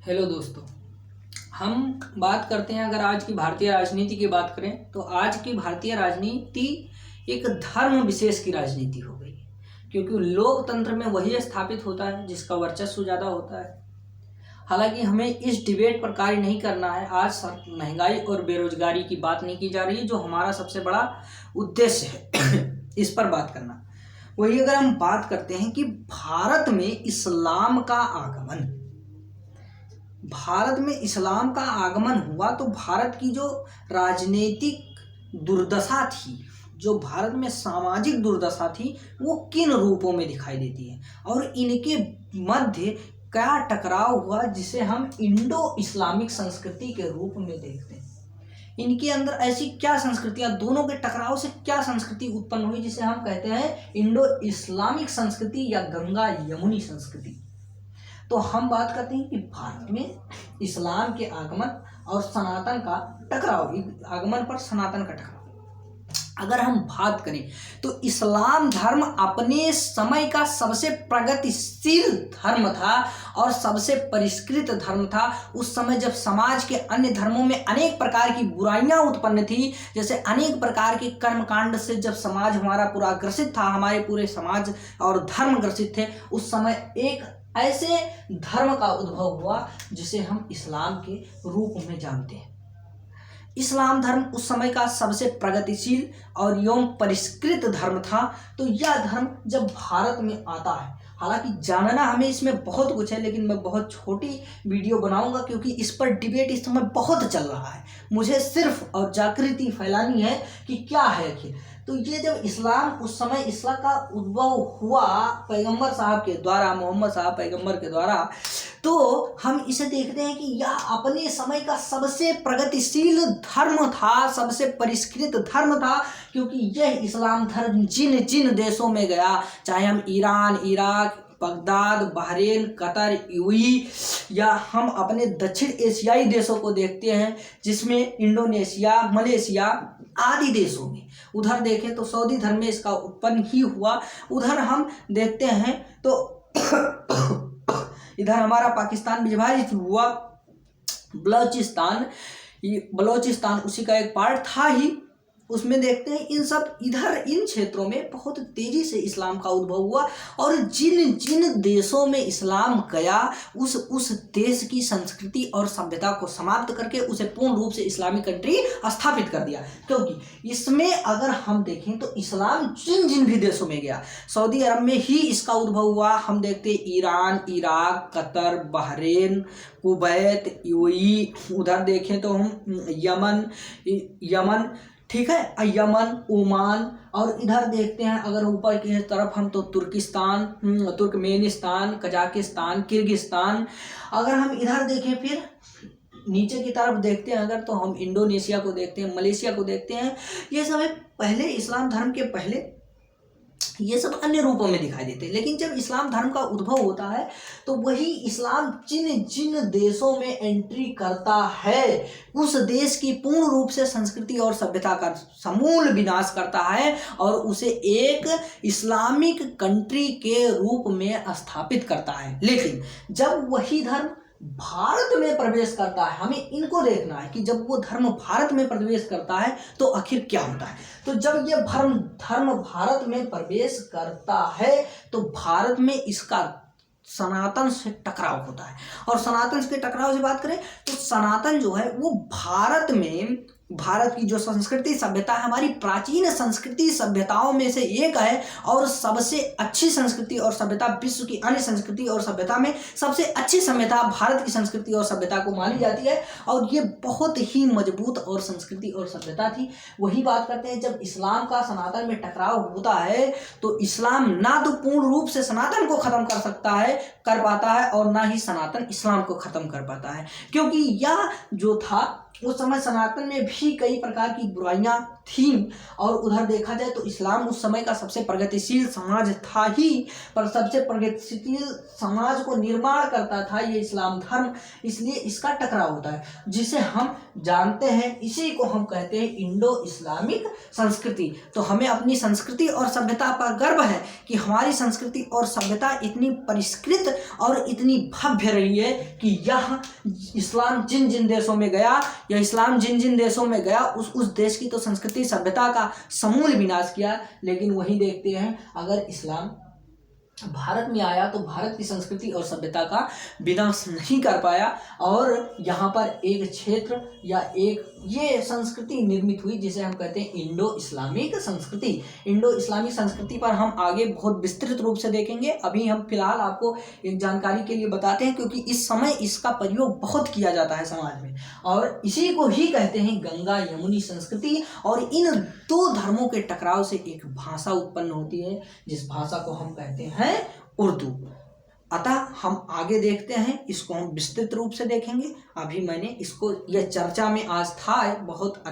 Hello दोस्तों, हम बात करते हैं। अगर आज की भारतीय राजनीति की बात करें तो आज की भारतीय राजनीति एक धर्म विशेष की राजनीति हो गई है, क्योंकि लोकतंत्र में वही स्थापित होता है जिसका वर्चस्व ज़्यादा होता है। हालांकि हमें इस डिबेट पर कार्य नहीं करना है। आज महंगाई और बेरोजगारी की बात नहीं की जा रही है, जो हमारा सबसे बड़ा उद्देश्य है इस पर बात करना। वही अगर हम बात करते हैं कि भारत में इस्लाम का आगमन हुआ तो भारत की जो राजनीतिक दुर्दशा थी, जो भारत में सामाजिक दुर्दशा थी, वो किन रूपों में दिखाई देती है और इनके मध्य क्या टकराव हुआ, जिसे हम इंडो इस्लामिक संस्कृति के रूप में देखते हैं। इनके अंदर ऐसी क्या संस्कृतियां, दोनों के टकराव से क्या संस्कृति उत्पन्न हुई, जिसे हम कहते हैं इंडो इस्लामिक संस्कृति या गंगा यमुनी संस्कृति। तो हम बात करते हैं कि भारत में इस्लाम के आगमन और सनातन का टकराव, आगमन पर सनातन का टकराव। अगर हम बात करें तो इस्लाम धर्म अपने समय का सबसे प्रगतिशील धर्म था और सबसे परिष्कृत धर्म था। उस समय जब समाज के अन्य धर्मों में अनेक प्रकार की बुराइयां उत्पन्न थी, जैसे अनेक प्रकार के कर्मकांड से जब समाज हमारा पूरा ग्रसित था, हमारे पूरे समाज और धर्म ग्रसित थे, उस समय एक ऐसे धर्म का उद्भव हुआ जिसे हम इस्लाम के रूप में जानते हैं। इस्लाम धर्म उस समय का सबसे प्रगतिशील और एवं परिष्कृत धर्म था। तो यह धर्म जब भारत में आता है, हालांकि जानना हमें इसमें बहुत कुछ है, लेकिन मैं बहुत छोटी वीडियो बनाऊंगा क्योंकि इस पर डिबेट इस समय बहुत चल रहा है। मुझे सिर्फ और जागृति फैलानी है कि क्या है आखिर। तो ये जब इस्लाम उस समय इस्लाम का उद्भव हुआ पैगंबर साहब के द्वारा, मोहम्मद साहब पैगंबर के द्वारा, तो हम इसे देखते हैं कि यह अपने समय का सबसे प्रगतिशील धर्म था, सबसे परिष्कृत धर्म था, क्योंकि यह इस्लाम धर्म जिन जिन देशों में गया, चाहे हम Iran, Iraq, Baghdad, Bahrain, Qatar, UAE, या हम अपने दक्षिण एशियाई देशों को देखते हैं, जिसमें इंडोनेशिया, मलेशिया आदि देशों में, उधर देखें तो सऊदी धर्म में इसका उत्पन्न ही हुआ। उधर हम देखते हैं तो इधर हमारा पाकिस्तान भी विभाजित हुआ। बलोचिस्तान उसी का एक पार्ट था ही। उसमें देखते हैं इन क्षेत्रों में बहुत तेजी से इस्लाम का उद्भव हुआ और जिन जिन देशों में इस्लाम गया, उस देश की संस्कृति और सभ्यता को समाप्त करके उसे पूर्ण रूप से इस्लामिक कंट्री स्थापित कर दिया। क्योंकि इसमें अगर हम देखें तो इस्लाम जिन जिन भी देशों में गया, सऊदी अरब में ही इसका उद्भव हुआ। हम देखते हैं Iran, Iraq, Qatar, Bahrain, Kuwait, UAE, उधर देखें तो हम यमन, ठीक है, यमन, ओमान, और इधर देखते हैं अगर ऊपर की तरफ हम तो तुर्किस्तान, तुर्कमेनिस्तान, कजाकिस्तान, किर्गिस्तान। अगर हम इधर देखें फिर नीचे की तरफ देखते हैं अगर, तो हम इंडोनेशिया को देखते हैं, मलेशिया को देखते हैं। ये सब पहले इस्लाम धर्म के पहले ये सब अन्य रूपों में दिखाई देते हैं, लेकिन जब इस्लाम धर्म का उद्भव होता है तो वही इस्लाम जिन जिन देशों में एंट्री करता है, उस देश की पूर्ण रूप से संस्कृति और सभ्यता का समूल विनाश करता है और उसे एक इस्लामिक कंट्री के रूप में स्थापित करता है। लेकिन जब वही धर्म भारत में प्रवेश करता है, हमें इनको देखना है कि जब वो धर्म भारत में प्रवेश करता है तो आखिर क्या होता है। तो जब ये धर्म भारत में प्रवेश करता है तो भारत में इसका सनातन से टकराव होता है। और सनातन के टकराव से बात करें तो सनातन जो है वो भारत की जो संस्कृति सभ्यता है, हमारी प्राचीन संस्कृति सभ्यताओं में से एक है और सबसे अच्छी संस्कृति और सभ्यता, विश्व की अन्य संस्कृति और सभ्यता में सबसे अच्छी सभ्यता भारत की संस्कृति और सभ्यता को मानी जाती है। और ये बहुत ही मजबूत और संस्कृति और सभ्यता थी। वही बात करते हैं, जब इस्लाम का सनातन में टकराव होता है तो इस्लाम ना तो पूर्ण रूप से सनातन को खत्म कर पाता है और ना ही सनातन इस्लाम को खत्म कर पाता है, क्योंकि यह जो था उस समय सनातन में भी कई प्रकार की बुराइयां थीम। और उधर देखा जाए तो इस्लाम उस समय का सबसे प्रगतिशील समाज था ही, पर सबसे प्रगतिशील समाज को निर्माण करता था ये इस्लाम धर्म, इसलिए इसका टकराव होता है जिसे हम जानते हैं, इसी को हम कहते हैं इंडो इस्लामिक संस्कृति। तो हमें अपनी संस्कृति और सभ्यता पर गर्व है कि हमारी संस्कृति और सभ्यता इतनी परिष्कृत और इतनी भव्य रही है कि यह इस्लाम जिन जिन देशों में गया, या इस्लाम जिन जिन देशों में गया उस देश की तो संस्कृति सभ्यता का समूल विनाश किया। लेकिन वही देखते हैं अगर इस्लाम भारत में आया तो भारत की संस्कृति और सभ्यता का विनाश नहीं कर पाया, और यहाँ पर एक क्षेत्र या एक ये संस्कृति निर्मित हुई जिसे हम कहते हैं इंडो इस्लामिक संस्कृति। इंडो इस्लामिक संस्कृति पर हम आगे बहुत विस्तृत रूप से देखेंगे। अभी हम फिलहाल आपको एक जानकारी के लिए बताते हैं क्योंकि इस समय इसका प्रयोग बहुत किया जाता है समाज में, और इसी को ही कहते हैं गंगा यमुनी संस्कृति। और इन दो धर्मों के टकराव से एक भाषा उत्पन्न होती है जिस भाषा को हम कहते हैं उर्दू। अतः हम आगे देखते हैं, इसको हम विस्तृत रूप से देखेंगे। अभी मैंने इसको यह चर्चा में आज था बहुत